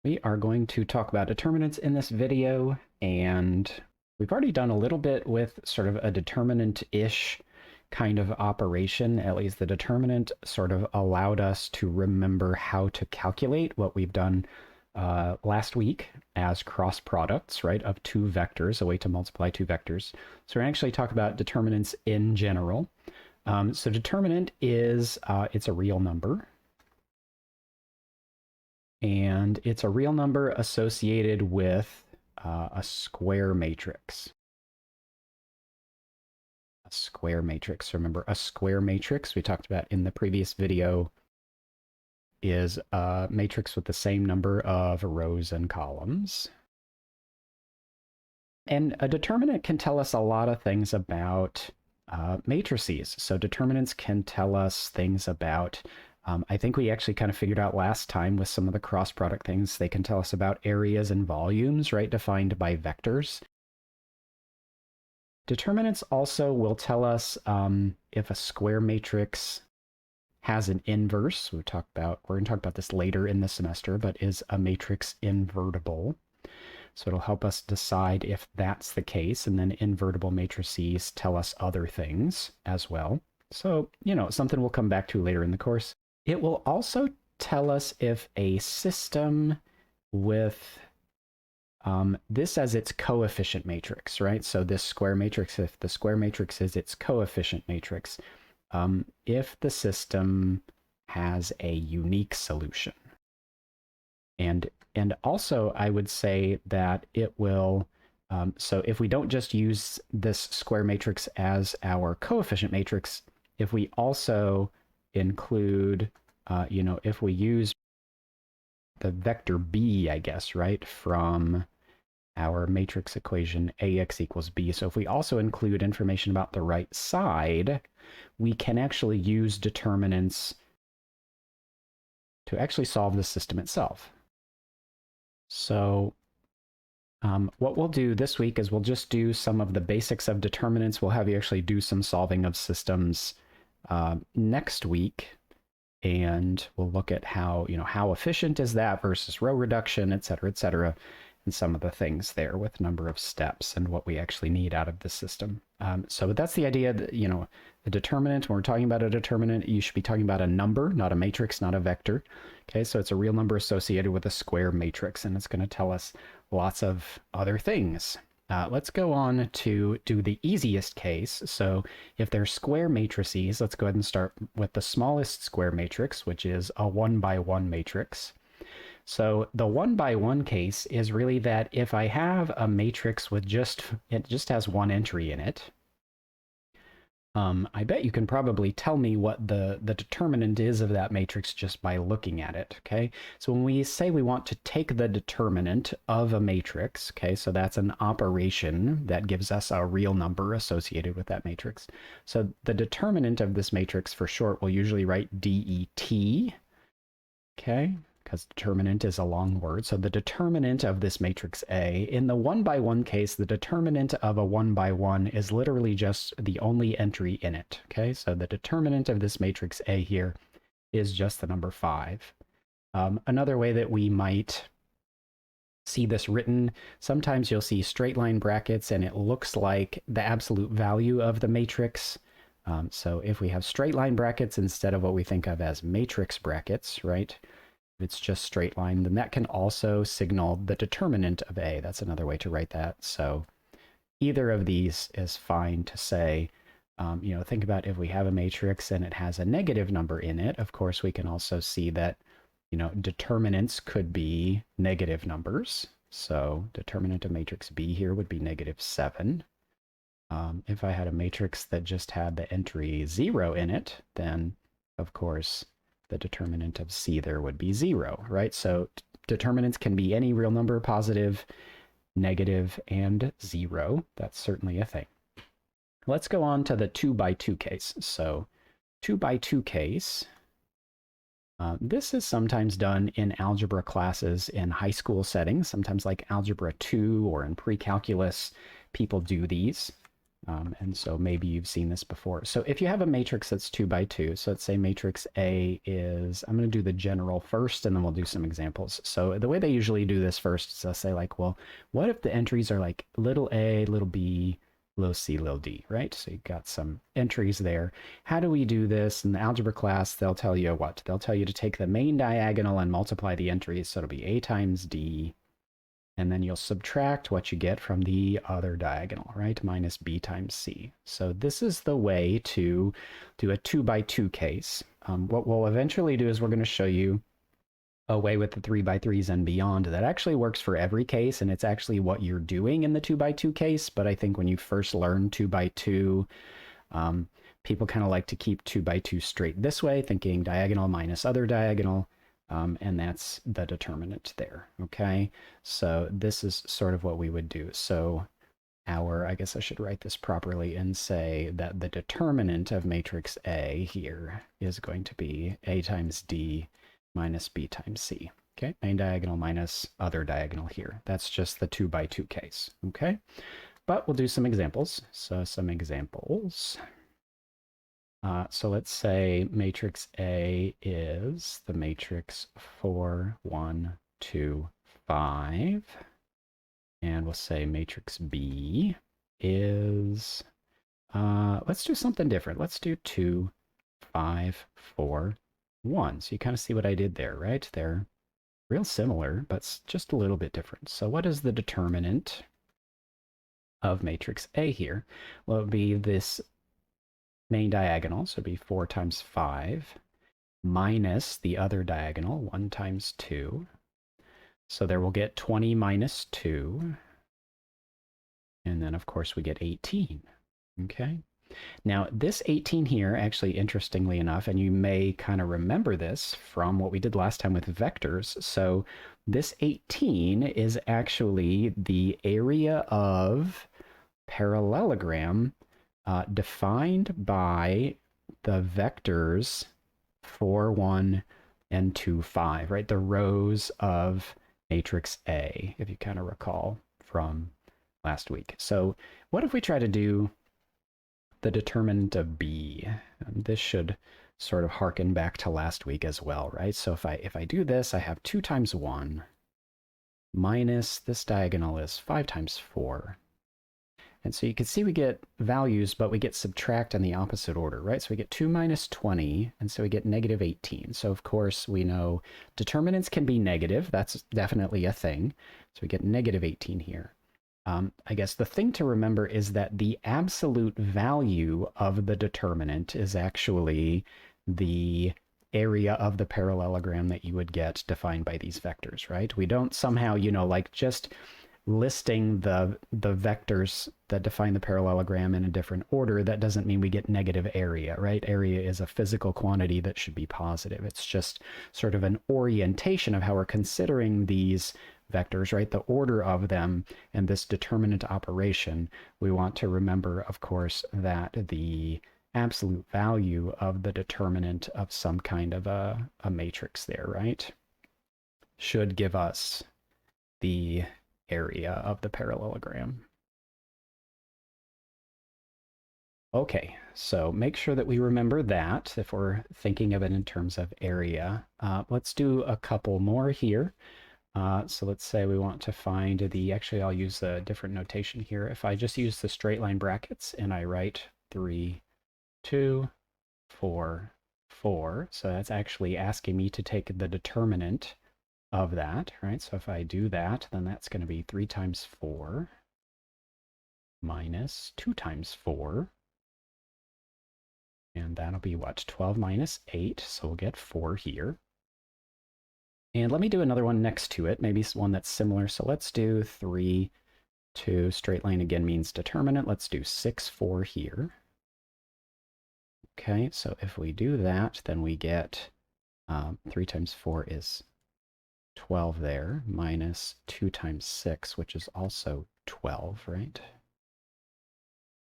We are going to talk about determinants in this video, and we've already done a little bit with sort of a determinant-ish kind of operation. At least the determinant sort of allowed us to remember how to calculate what we've done last week as cross products, right, of two vectors, a way to multiply two vectors. So we're going to actually talk about determinants in general. So determinant is, it's a real number. And it's a real number associated with a square matrix. A square matrix. Remember, a square matrix we talked about in the previous video is a matrix with the same number of rows and columns. And a determinant can tell us a lot of things about matrices. So determinants can tell us things about I think we actually kind of figured out last time with some of the cross product things, they can tell us about areas and volumes, right, defined by vectors. Determinants also will tell us if a square matrix has an inverse. We're going to talk about this later in the semester, but is a matrix invertible? So it'll help us decide if that's the case, and then invertible matrices tell us other things as well. So, something we'll come back to later in the course. It will also tell us if a system with this as its coefficient matrix, right? So this square matrix, if the square matrix is its coefficient matrix, if the system has a unique solution. And also I would say that it will, so if we don't just use this square matrix as our coefficient matrix, if we also include, if we use the vector b, I guess, right, from our matrix equation ax equals b. So if we also include information about the right side, we can actually use determinants to actually solve the system itself. So what we'll do this week is we'll just do some of the basics of determinants. We'll have you actually do some solving of systems next week, and we'll look at how efficient is that versus row reduction, et cetera, and some of the things there with number of steps and what we actually need out of the system. So that's the idea that, the determinant, when we're talking about a determinant, you should be talking about a number, not a matrix, not a vector. Okay, so it's a real number associated with a square matrix, and it's going to tell us lots of other things. Let's go on to do the easiest case. So if they're square matrices, let's go ahead and start with the smallest square matrix, which is a 1x1 matrix. So the 1x1 case is really that if I have a matrix with it just has one entry in it, I bet you can probably tell me what the determinant is of that matrix just by looking at it, okay? So when we say we want to take the determinant of a matrix, okay, so that's an operation that gives us a real number associated with that matrix. So the determinant of this matrix, for short, we'll usually write det, okay? Because determinant is a long word. So the determinant of this matrix A, in the 1x1 case, the determinant of a 1x1 is literally just the only entry in it. Okay, so the determinant of this matrix A here is just the number 5. Another way that we might see this written, sometimes you'll see straight line brackets and it looks like the absolute value of the matrix. So if we have straight line brackets instead of what we think of as matrix brackets, right? It's just straight line, then that can also signal the determinant of A. That's another way to write that. So either of these is fine to say. Think about if we have a matrix and it has a negative number in it, of course, we can also see that, determinants could be negative numbers. So determinant of matrix B here would be -7. If I had a matrix that just had the entry 0 in it, then, of course, the determinant of C there would be 0, right? So determinants can be any real number, positive, negative, and 0. That's certainly a thing. Let's go on to the 2x2 case. So 2x2 case, this is sometimes done in algebra classes in high school settings, sometimes like Algebra 2 or in pre-calculus, people do these. And so maybe you've seen this before. So if you have a matrix that's 2 by 2, so let's say matrix A is, I'm going to do the general first, and then we'll do some examples. So the way they usually do this first is they'll say like, well, what if the entries are like little a, little b, little c, little d, right? So you've got some entries there. How do we do this? In the algebra class, they'll tell you what? They'll tell you to take the main diagonal and multiply the entries. So it'll be a times d, and then you'll subtract what you get from the other diagonal, right? Minus b times c. So this is the way to do a 2 by 2 case. What we'll eventually do is we're going to show you a way with the 3 by 3s and beyond that actually works for every case, and it's actually what you're doing in the 2 by 2 case. But I think when you first learn 2 by 2, people kind of like to keep 2 by 2 straight this way, thinking diagonal minus other diagonal. And that's the determinant there, okay? So this is sort of what we would do. So I guess I should write this properly and say that the determinant of matrix A here is going to be A times D minus B times C, okay? Main diagonal minus other diagonal here. That's just the 2 by 2 case, okay? But we'll do some examples. So some examples. So let's say matrix A is the matrix 4, 1, 2, 5. And we'll say matrix B is, let's do something different. Let's do 2, 5, 4, 1. So you kind of see what I did there, right? They're real similar, but just a little bit different. So what is the determinant of matrix A here? Well, it would be this main diagonal, so it'd be 4 times 5, minus the other diagonal, 1 times 2. So there we'll get 20 minus 2. And then, of course, we get 18. Okay? Now, this 18 here, actually, interestingly enough, and you may kind of remember this from what we did last time with vectors. So this 18 is actually the area of parallelogram defined by the vectors 4, 1, and 2, 5, right? The rows of matrix A, if you kind of recall from last week. So what if we try to do the determinant of B? This should sort of harken back to last week as well, right? So if I do this, I have 2 times 1 minus this diagonal is 5 times 4. And so you can see we get values, but we get subtract in the opposite order, right? So we get 2 minus 20, and so we get negative 18. So of course we know determinants can be negative. That's definitely a thing. So we get negative 18 here. I guess the thing to remember is that the absolute value of the determinant is actually the area of the parallelogram that you would get defined by these vectors, right? We don't somehow, like just listing the vectors that define the parallelogram in a different order, that doesn't mean we get negative area, right? Area is a physical quantity that should be positive. It's just sort of an orientation of how we're considering these vectors, right? The order of them and this determinant operation. We want to remember, of course, that the absolute value of the determinant of some kind of a matrix there, right, should give us the area of the parallelogram. Okay, so make sure that we remember that if we're thinking of it in terms of area. Let's do a couple more here. So let's say we want to find actually I'll use a different notation here. If I just use the straight line brackets and I write 3, 2, 4, 4, so that's actually asking me to take the determinant of that, right? So if I do that, then that's going to be 3 times 4 minus 2 times 4. And that'll be what? 12 minus 8, so we'll get 4 here. And let me do another one next to it, maybe one that's similar. So let's do 3, 2, straight line again means determinant. Let's do 6, 4 here. Okay, so if we do that, then we get 3 times 4 is 12 there, minus 2 times 6, which is also 12, right?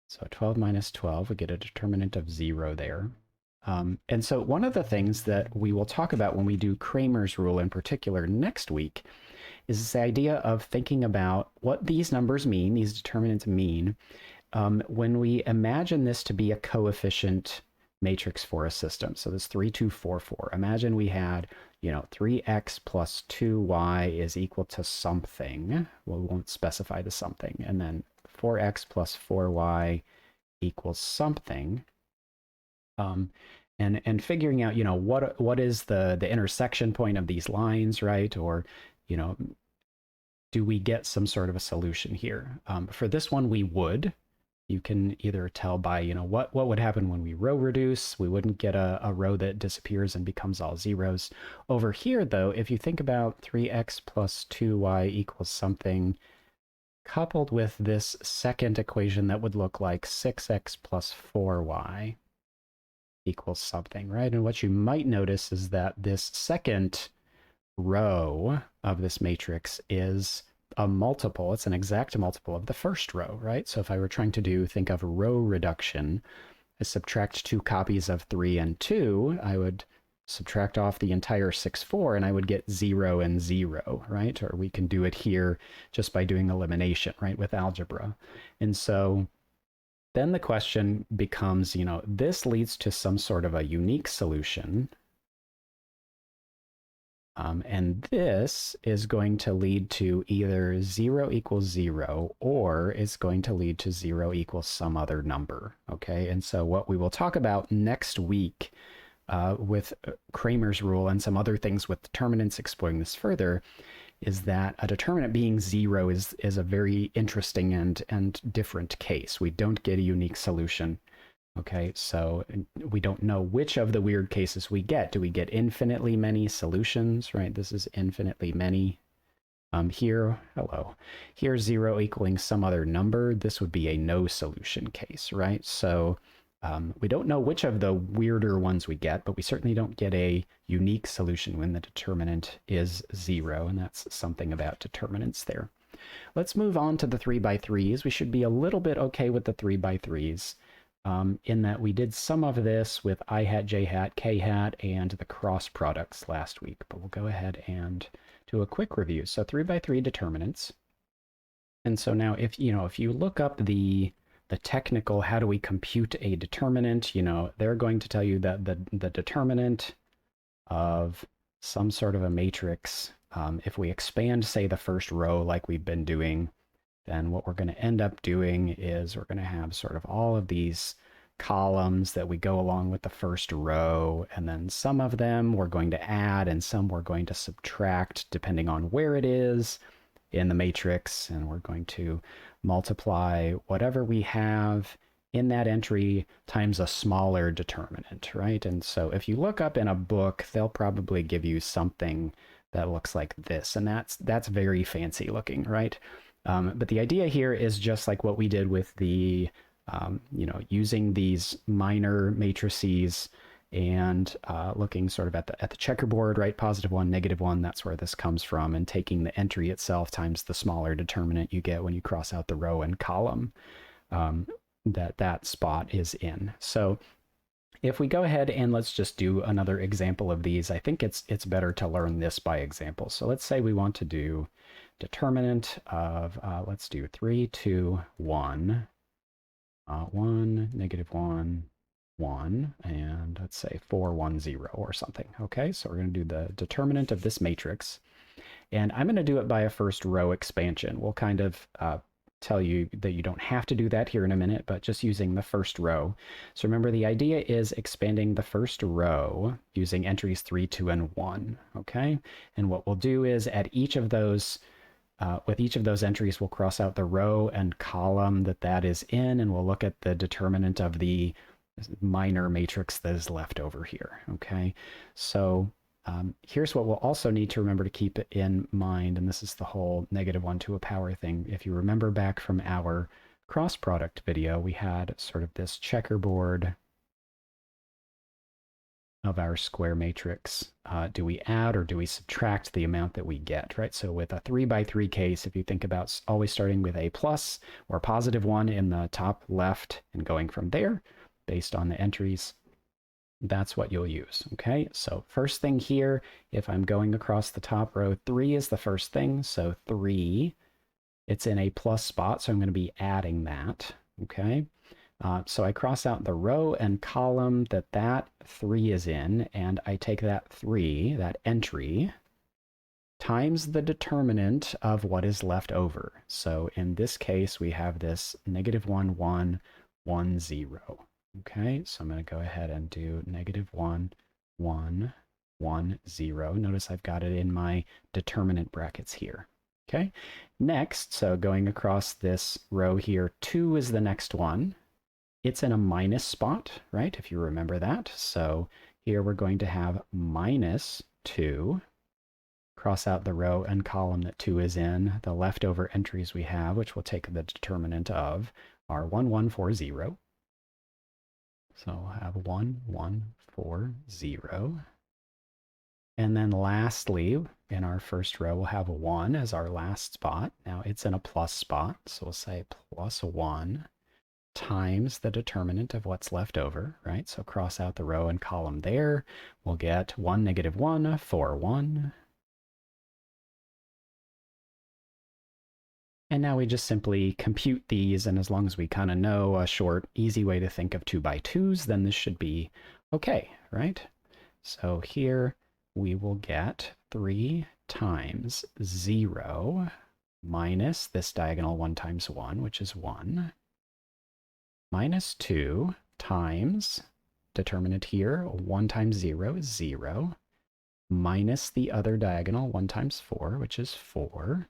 So 12 minus 12, we get a determinant of 0 there. And so one of the things that we will talk about when we do Cramer's rule in particular next week is this idea of thinking about what these numbers mean, these determinants mean, when we imagine this to be a coefficient matrix for a system, so this 3, 2, 4, 4, imagine we had, 3x plus 2y is equal to something. Well, we won't specify the something. And then 4x plus 4y equals something. And figuring out, what is the intersection point of these lines, right? Or, do we get some sort of a solution here? For this one, we would. You can either tell by, what would happen when we row reduce. We wouldn't get a row that disappears and becomes all zeros. Over here, though, if you think about 3x plus 2y equals something, coupled with this second equation that would look like 6x plus 4y equals something, right? And what you might notice is that this second row of this matrix is a multiple. It's an exact multiple of the first row, right? So if I were trying to think of row reduction, I subtract 2 copies of 3 and 2, I would subtract off the entire 6, 4, and I would get 0 and 0, right? Or we can do it here just by doing elimination, right, with algebra. And so then the question becomes, this leads to some sort of a unique solution. And this is going to lead to either 0 equals 0, or it's going to lead to 0 equals some other number, okay? And so what we will talk about next week with Kramer's rule and some other things with determinants, exploring this further, is that a determinant being 0 is a very interesting and different case. We don't get a unique solution. Okay, so we don't know which of the weird cases we get. Do we get infinitely many solutions, right? This is infinitely many. Here, here 0 equaling some other number. This would be a no solution case, right? So we don't know which of the weirder ones we get, but we certainly don't get a unique solution when the determinant is 0, and that's something about determinants there. Let's move on to the 3x3s. We should be a little bit okay with the 3x3s. In that we did some of this with I hat, J hat, K hat, and the cross products last week, but we'll go ahead and do a quick review. So 3x3 determinants. And so now if you look up the technical, how do we compute a determinant, they're going to tell you that the determinant of some sort of a matrix, if we expand, say, the first row like we've been doing, then what we're going to end up doing is we're going to have sort of all of these columns that we go along with the first row, and then some of them we're going to add and some we're going to subtract depending on where it is in the matrix, and we're going to multiply whatever we have in that entry times a smaller determinant, right? And so if you look up in a book, they'll probably give you something that looks like this, and that's very fancy looking, right? But the idea here is just like what we did with the, using these minor matrices and looking sort of at the checkerboard, right? +1, -1, that's where this comes from, and taking the entry itself times the smaller determinant you get when you cross out the row and column that spot is in. So if we go ahead and let's just do another example of these, I think it's better to learn this by example. So let's say we want to do determinant of, let's do 3, 2, 1, 1, -1, 1, and let's say 4, 1, 0 or something. Okay, so we're going to do the determinant of this matrix, and I'm going to do it by a first row expansion. We'll kind of tell you that you don't have to do that here in a minute, but just using the first row. So remember, the idea is expanding the first row using entries 3, 2, and 1, okay? And what we'll do is at each of those, with each of those entries, we'll cross out the row and column that is in, and we'll look at the determinant of the minor matrix that is left over here, okay? So here's what we'll also need to remember to keep in mind, and this is the whole -1 to a power thing. If you remember back from our cross product video, we had sort of this checkerboard of our square matrix. Do we add or do we subtract the amount that we get, right? So with a 3x3 case, if you think about always starting with a plus or +1 in the top left and going from there based on the entries, that's what you'll use, okay? So first thing here, if I'm going across the top row, 3 is the first thing. So 3, it's in a plus spot, so I'm going to be adding that okay? So I cross out the row and column that 3 is in, and I take that 3, that entry, times the determinant of what is left over. So in this case, we have this negative 1, 1, 1, 0. Okay, so I'm going to go ahead and do negative 1, 1, 1, 0. Notice I've got it in my determinant brackets here. Okay, next, so going across this row here, 2 is the next one. It's in a minus spot, right? If you remember that. So here we're going to have minus 2. Cross out the row and column that 2 is in. The leftover entries we have, which we'll take the determinant of, are 1, 1, 4, 0. So we'll have 1, 1, 4, 0. And then lastly, in our first row, we'll have a 1 as our last spot. Now it's in a plus spot, so we'll say plus 1 times the determinant of what's left over, right? So cross out the row and column there. We'll get 1, negative 1, 4, 1. And now we just simply compute these, and as long as we kind of know a short, easy way to think of 2 by 2s, then this should be okay, right? So here we will get 3 times 0 minus this diagonal 1 times 1, which is 1, minus 2 times determinant here, 1 times 0 is 0, minus the other diagonal 1 times 4, which is 4,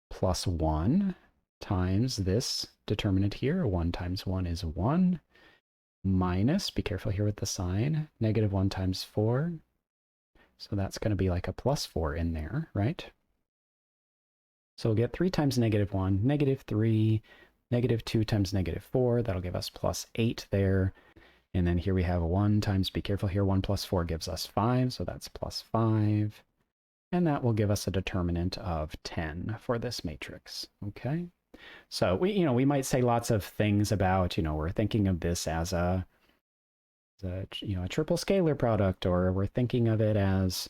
plus 1 times this determinant here, 1 times 1 is 1, minus, be careful here with the sign, negative 1 times 4, so that's going to be like a plus 4 in there, right? So we'll get 3 times negative 1, negative 3, negative 2 times negative 4, that'll give us plus 8 there. And then here we have 1 times, be careful here, 1 plus 4 gives us 5, so that's plus 5. And that will give us a determinant of 10 for this matrix, okay? So we might say lots of things about, we're thinking of this as a triple scalar product, or we're thinking of it as,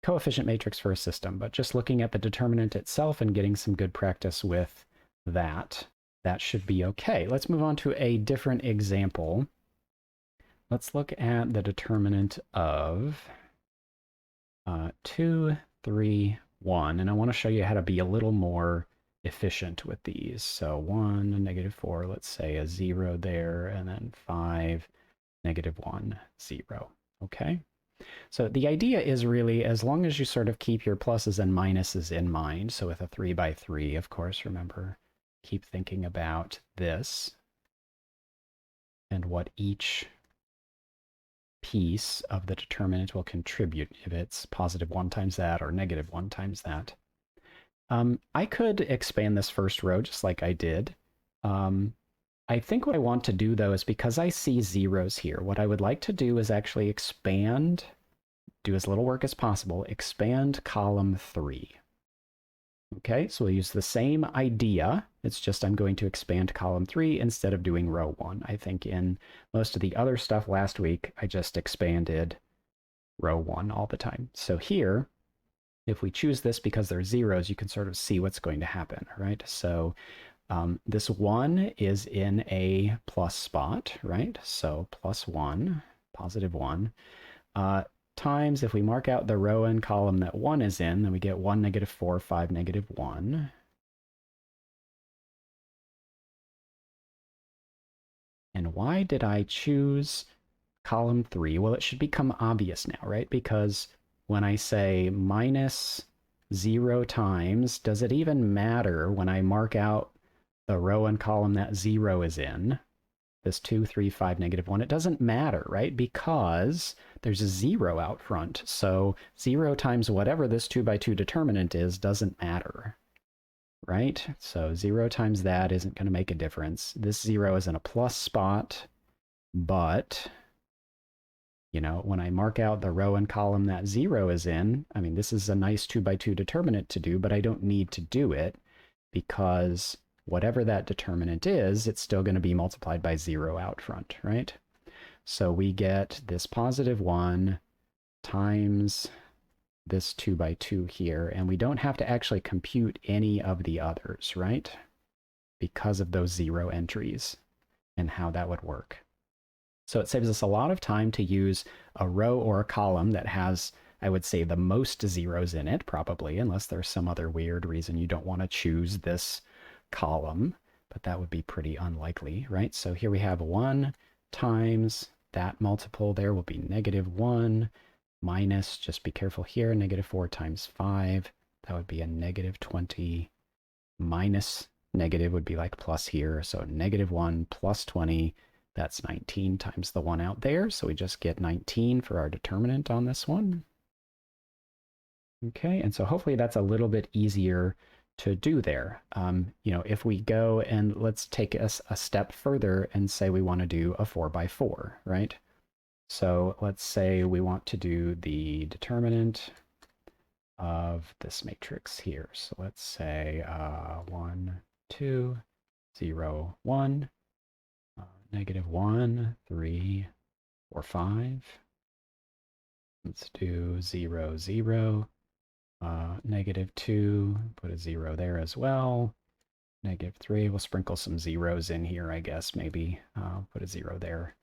coefficient matrix for a system, but just looking at the determinant itself and getting some good practice with that should be okay. Let's move on to a different example. Let's look at the determinant of 2, 3, 1, and I want to show you how to be a little more efficient with these. So 1, negative 4, let's say a 0 there, and then 5, negative 1, 0. Okay? So the idea is really, as long as you sort of keep your pluses and minuses in mind, so with a 3 by 3, of course, remember, keep thinking about this and what each piece of the determinant will contribute, if it's positive 1 times that or negative 1 times that. I could expand this first row just like I did. I think what I want to do, though, is because I see zeros here, what I would like to do is actually expand, do as little work as possible, expand column 3. Okay, so we'll use the same idea. It's just I'm going to expand column 3 instead of doing row 1. I think in most of the other stuff last week, I just expanded row 1 all the time. So here, if we choose this because they're zeros, you can sort of see what's going to happen, right? So this 1 is in a plus spot, right? So plus 1, positive 1, times, if we mark out the row and column that 1 is in, then we get 1, negative 4, 5, negative 1. And why did I choose column 3? Well, it should become obvious now, right? Because when I say minus 0 times, does it even matter when I mark out the row and column that 0 is in? This 2, 3, 5, negative 1, it doesn't matter, right? Because there's a 0 out front. So 0 times whatever this 2 by 2 determinant is doesn't matter, right? So 0 times that isn't going to make a difference. This 0 is in a plus spot, but, when I mark out the row and column that 0 is in, I mean, this is a nice 2 by 2 determinant to do, but I don't need to do it because whatever that determinant is, it's still going to be multiplied by 0 out front, right? So we get this positive 1 times this 2 by 2 here, and we don't have to actually compute any of the others, right? because of those 0 entries and how that would work. So it saves us a lot of time to use a row or a column that has, I would say, the most zeros in it, probably, unless there's some other weird reason you don't want to choose this column, but that would be pretty unlikely, right? So here we have 1 times that multiple there will be -1 minus, just be careful here, -4 times 5. That would be a -20 minus negative would be like plus here. So -1 plus 20, that's 19 times the 1 out there. So we just get 19 for our determinant on this one. Okay, and so hopefully that's a little bit easier to do there. If we go and let's take us a step further and say we want to do a 4x4, right? So let's say we want to do the determinant of this matrix here. So let's say 1, 2, 0, 1, -1, 3, 4, 5. Let's do 0, 0, -2, put a 0 there as well. -3, we'll sprinkle some zeros in here, I guess, maybe put a 0 there.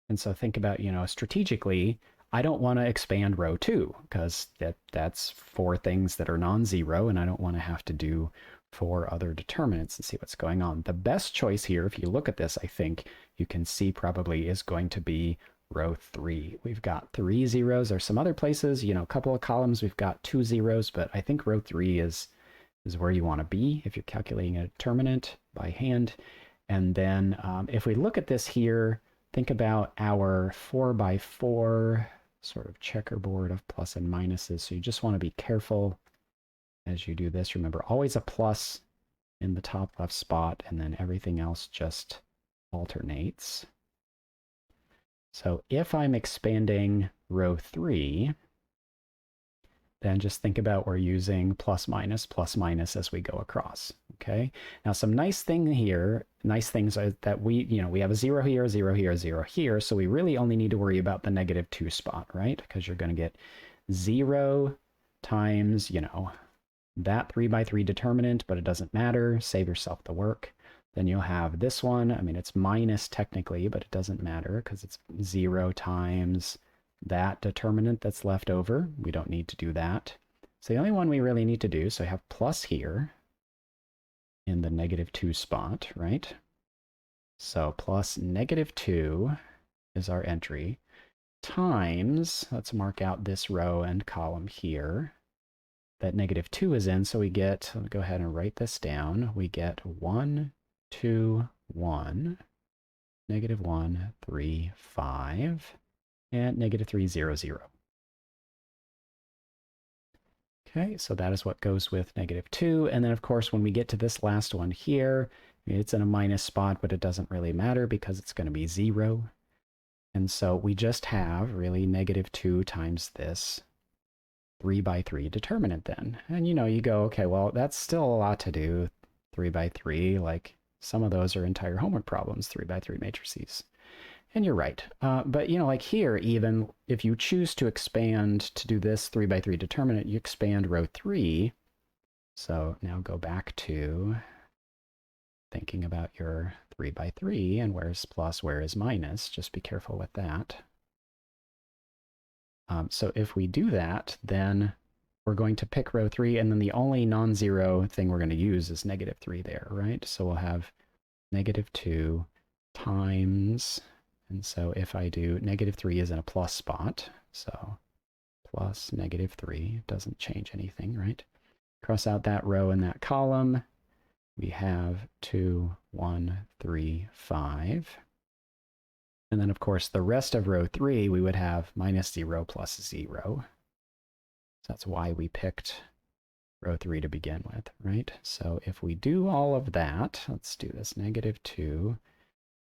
And so think about, strategically, I don't want to expand row 2 because that's 4 things that are non-zero, and I don't want to have to do 4 other determinants and see what's going on. The best choice here, if you look at this, I think you can see probably is going to be row 3. We've got 3 zeros. There's some other places, a couple of columns, we've got 2 zeros, but I think row 3 is where you want to be if you're calculating a determinant by hand. And then if we look at this here, think about our 4x4 sort of checkerboard of plus and minuses. So you just want to be careful as you do this. Remember, always a plus in the top left spot, and then everything else just alternates. So if I'm expanding row 3, then just think about we're using plus minus as we go across, okay? Now some nice things are that we have a 0 here, a 0 here, a 0 here, so we really only need to worry about the -2 spot, right? Because you're going to get 0 times, that 3x3 determinant, but it doesn't matter, save yourself the work. Then you'll have this one, I mean, it's minus technically, but it doesn't matter because it's 0 times that determinant that's left over. We don't need to do that. So the only one we really need to do, so I have plus here in the -2 spot, right? So plus -2 is our entry, times, let's mark out this row and column here, that -2 is in, so we get, let me go ahead and write this down, we get 1, 2, 1, -1, 3, 5, and -3, 0, 0. Okay, so that is what goes with -2. And then, of course, when we get to this last one here, it's in a minus spot, but it doesn't really matter because it's going to be 0. And so we just have really -2 times this 3x3 determinant then. And, you go, okay, well, that's still a lot to do, 3x3. Like, some of those are entire homework problems, 3x3 matrices. And you're right. But, like here, even if you choose to expand to do this 3x3 determinant, you expand row 3. So now go back to thinking about your 3x3 and where's plus, where is minus. Just be careful with that. So if we do that, then we're going to pick row 3, and then the only non-zero thing we're going to use is -3 there, right? So we'll have -2 times... And so if I do -3 is in a plus spot, so plus -3 doesn't change anything, right? Cross out that row and that column. We have 2, 1, 3, 5. And then, of course, the rest of row 3, we would have -0 plus 0. So that's why we picked row 3 to begin with, right? So if we do all of that, let's do this, -2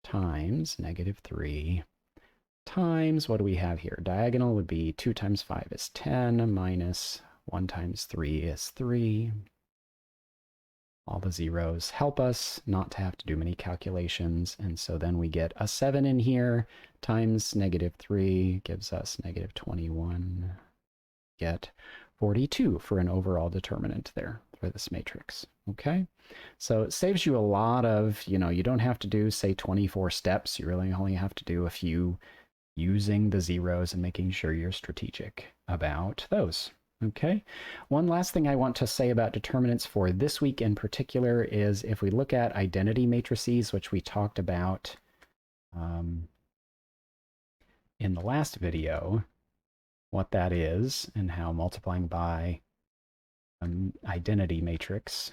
times -3 times, what do we have here? Diagonal would be 2 times 5 is 10, minus 1 times 3 is 3. All the zeros help us not to have to do many calculations, and so then we get a 7 in here, times -3 gives us -21. Get 42 for an overall determinant there. for this matrix. Okay, so it saves you a lot of, you don't have to do, say, 24 steps. You really only have to do a few using the zeros and making sure you're strategic about those. Okay, one last thing I want to say about determinants for this week in particular is if we look at identity matrices, which we talked about in the last video, what that is and how multiplying by an identity matrix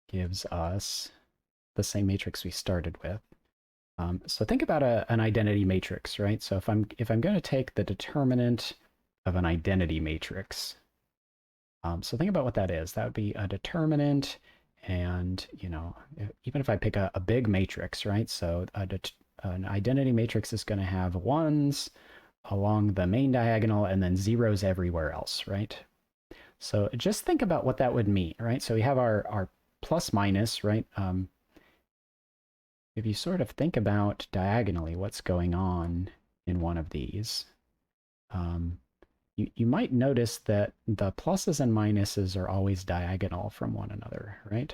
gives us the same matrix we started with. So think about an identity matrix, right? So if I'm going to take the determinant of an identity matrix, so think about what that is. That would be a determinant, and even if I pick a big matrix, right? So an identity matrix is going to have ones along the main diagonal and then zeros everywhere else, right? So just think about what that would mean, right? So we have our plus minus, right? If you sort of think about diagonally what's going on in one of these, you might notice that the pluses and minuses are always diagonal from one another, right?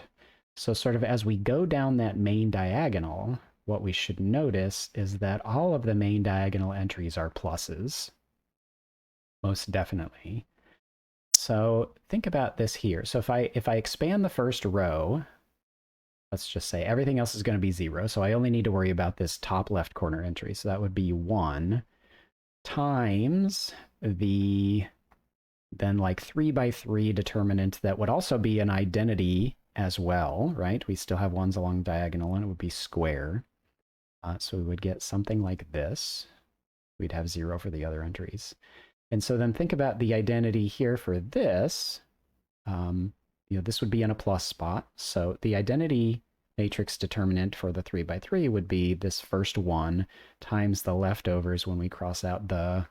So sort of as we go down that main diagonal, what we should notice is that all of the main diagonal entries are pluses, most definitely. So think about this here. So if I expand the first row, let's just say everything else is going to be 0. So I only need to worry about this top left corner entry. So that would be 1 times the then like 3 by 3 determinant that would also be an identity as well, right? We still have ones along diagonal and it would be square. So we would get something like this. We'd have 0 for the other entries. And so then think about the identity here for this. This would be in a plus spot. So the identity matrix determinant for the 3 by 3 would be this first one times the leftovers when we cross out the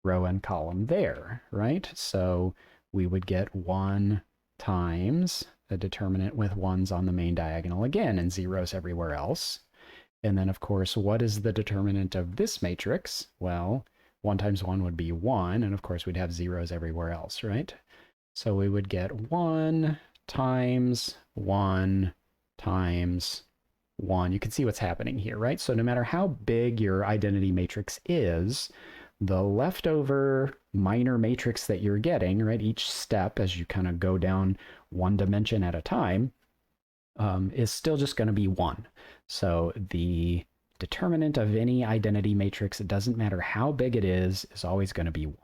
row and column there, right? So we would get 1 times a determinant with ones on the main diagonal again and zeros everywhere else. And then, of course, what is the determinant of this matrix? Well, 1 times 1 would be 1, and of course we'd have zeros everywhere else, right? So we would get 1 times 1 times 1. You can see what's happening here, right? So no matter how big your identity matrix is, the leftover minor matrix that you're getting, right, each step as you kind of go down one dimension at a time, is still just going to be 1. So the determinant of any identity matrix, it doesn't matter how big it is always going to be 1.